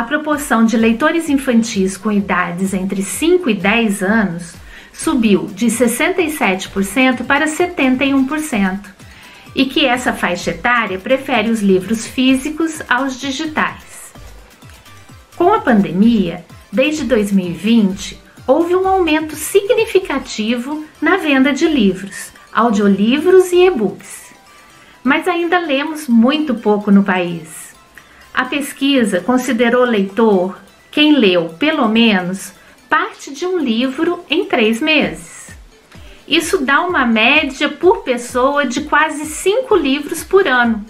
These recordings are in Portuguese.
proporção de leitores infantis com idades entre 5 e 10 anos subiu de 67% para 71%, e que essa faixa etária prefere os livros físicos aos digitais. Com a pandemia, desde 2020, houve um aumento significativo na venda de livros, audiolivros e e-books. Mas ainda lemos muito pouco no país. A pesquisa considerou leitor quem leu, pelo menos, parte de um livro em 3 meses. Isso dá uma média por pessoa de quase 5 livros por ano,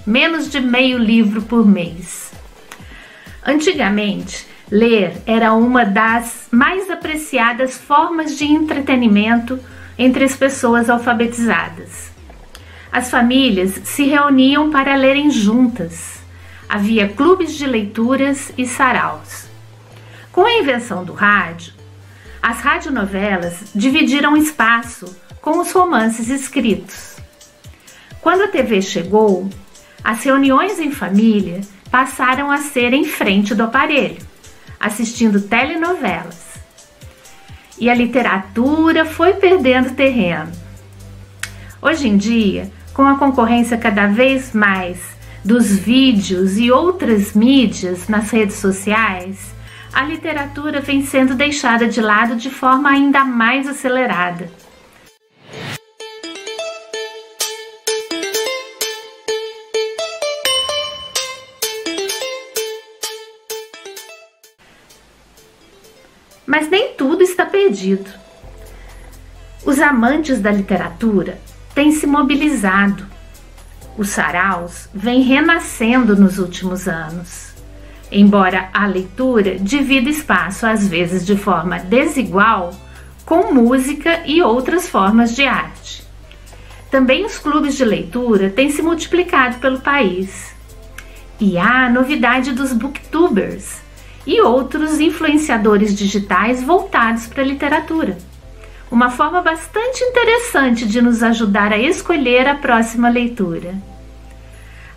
menos de meio livro por mês. Antigamente, ler era uma das mais apreciadas formas de entretenimento entre as pessoas alfabetizadas. As famílias se reuniam para lerem juntas. Havia clubes de leituras e saraus. Com a invenção do rádio, as radionovelas dividiram espaço com os romances escritos. Quando a TV chegou, as reuniões em família passaram a ser em frente do aparelho, assistindo telenovelas. E a literatura foi perdendo terreno. Hoje em dia, com a concorrência cada vez mais dos vídeos e outras mídias nas redes sociais, a literatura vem sendo deixada de lado de forma ainda mais acelerada. Mas nem tudo está perdido. Os amantes da literatura têm se mobilizado. Os saraus vêm renascendo nos últimos anos. Embora a leitura divida espaço, às vezes de forma desigual, com música e outras formas de arte. Também os clubes de leitura têm se multiplicado pelo país. E há a novidade dos booktubers e outros influenciadores digitais voltados para a literatura. Uma forma bastante interessante de nos ajudar a escolher a próxima leitura.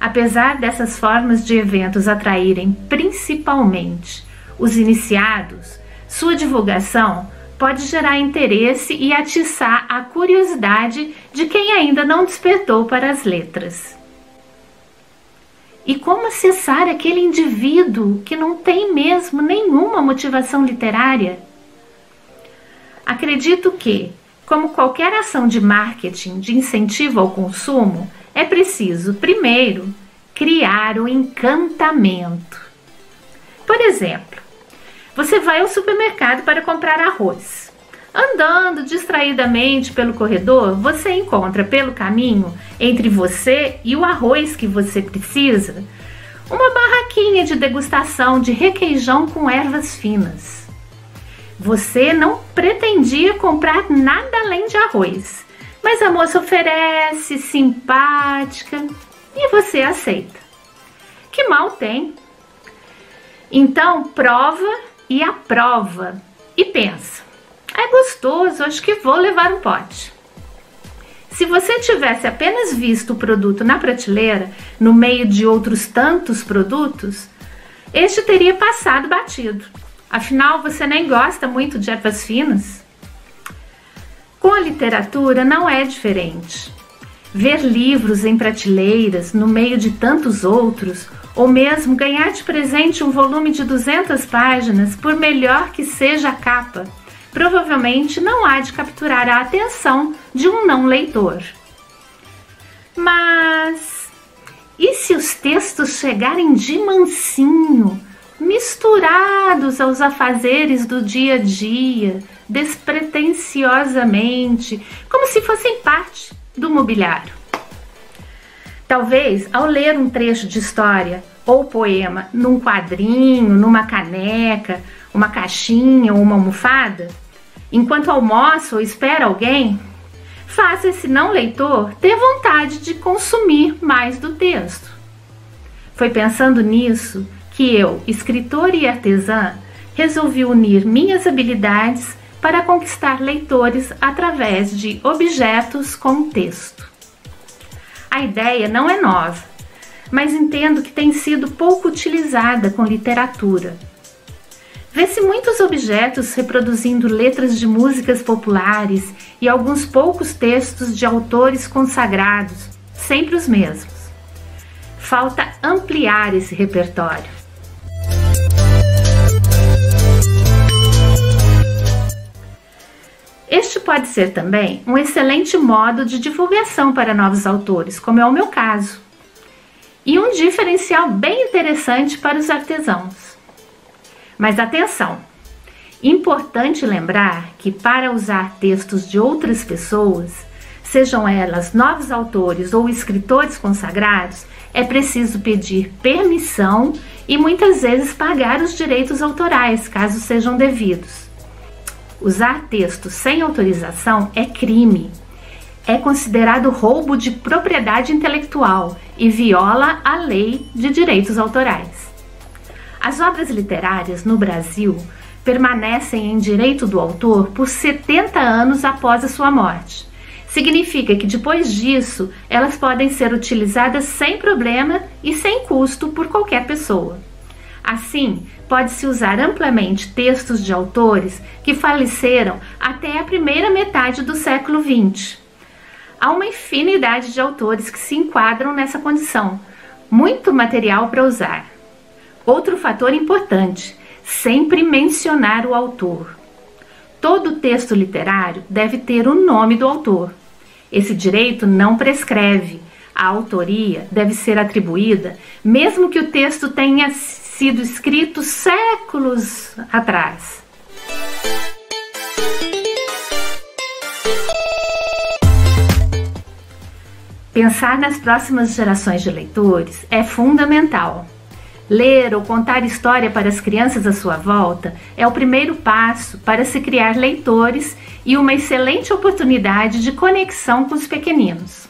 Apesar dessas formas de eventos atraírem principalmente os iniciados, sua divulgação pode gerar interesse e atiçar a curiosidade de quem ainda não despertou para as letras. E como acessar aquele indivíduo que não tem mesmo nenhuma motivação literária? Acredito que, como qualquer ação de marketing de incentivo ao consumo, é preciso, primeiro, criar o encantamento. Por exemplo, você vai ao supermercado para comprar arroz. Andando distraidamente pelo corredor, você encontra pelo caminho, entre você e o arroz que você precisa, uma barraquinha de degustação de requeijão com ervas finas. Você não pretendia comprar nada além de arroz, mas a moça oferece, simpática, e você aceita. Que mal tem? Então prova e aprova e pensa: é gostoso, acho que vou levar um pote. Se você tivesse apenas visto o produto na prateleira, no meio de outros tantos produtos, este teria passado batido. Afinal, você nem gosta muito de ervas finas. Com a literatura não é diferente. Ver livros em prateleiras, no meio de tantos outros, ou mesmo ganhar de presente um volume de 200 páginas, por melhor que seja a capa, provavelmente não há de capturar a atenção de um não leitor. Mas e se os textos chegarem de mansinho, misturados aos afazeres do dia a dia, despretensiosamente, como se fossem parte do mobiliário? Talvez, ao ler um trecho de história ou poema num quadrinho, numa caneca, uma caixinha ou uma almofada, enquanto almoça ou espera alguém, faça esse não leitor ter vontade de consumir mais do texto. Foi pensando nisso que eu, escritora e artesã, resolvi unir minhas habilidades para conquistar leitores através de objetos com texto. A ideia não é nova. mas entendo que tem sido pouco utilizada com literatura. Vê-se muitos objetos reproduzindo letras de músicas populares e alguns poucos textos de autores consagrados, sempre os mesmos. Falta ampliar esse repertório. Este pode ser também um excelente modo de divulgação para novos autores, como é o meu caso, e um diferencial bem interessante para os artesãos. Mas atenção! Importante lembrar que para usar textos de outras pessoas, sejam elas novos autores ou escritores consagrados, é preciso pedir permissão e muitas vezes pagar os direitos autorais, caso sejam devidos. Usar textos sem autorização é crime. É considerado roubo de propriedade intelectual e viola a lei de direitos autorais. As obras literárias no Brasil permanecem em direito do autor por 70 anos após a sua morte. Significa que depois disso, elas podem ser utilizadas sem problema e sem custo por qualquer pessoa. Assim, pode-se usar amplamente textos de autores que faleceram até a primeira metade do século XX. Há uma infinidade de autores que se enquadram nessa condição. Muito material para usar. Outro fator importante, sempre mencionar o autor. Todo texto literário deve ter o nome do autor. Esse direito não prescreve. A autoria deve ser atribuída, mesmo que o texto tenha sido escrito séculos atrás. Pensar nas próximas gerações de leitores é fundamental. Ler ou contar história para as crianças à sua volta é o primeiro passo para se criar leitores e uma excelente oportunidade de conexão com os pequeninos.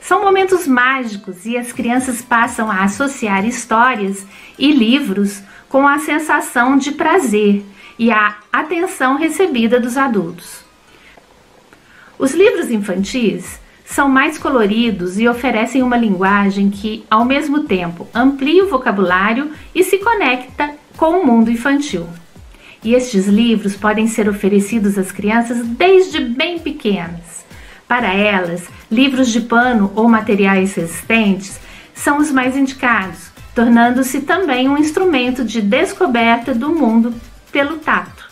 São momentos mágicos e as crianças passam a associar histórias e livros com a sensação de prazer e a atenção recebida dos adultos. Os livros infantis são mais coloridos e oferecem uma linguagem que, ao mesmo tempo, amplia o vocabulário e se conecta com o mundo infantil. E estes livros podem ser oferecidos às crianças desde bem pequenas. Para elas, livros de pano ou materiais resistentes são os mais indicados, tornando-se também um instrumento de descoberta do mundo pelo tato.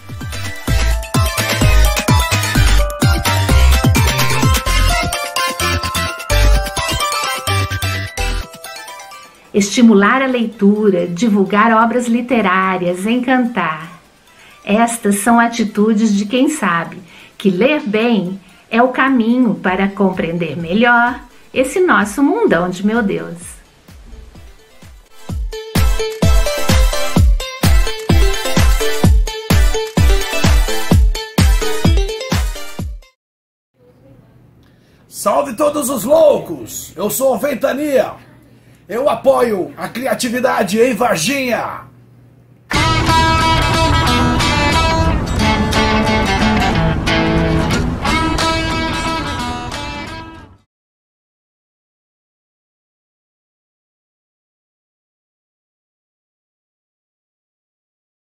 Estimular a leitura, divulgar obras literárias, encantar. Estas são atitudes de quem sabe que ler bem é o caminho para compreender melhor esse nosso mundão de meu Deus. Salve todos os loucos! Eu sou o Ventania. Eu apoio a criatividade em Varginha.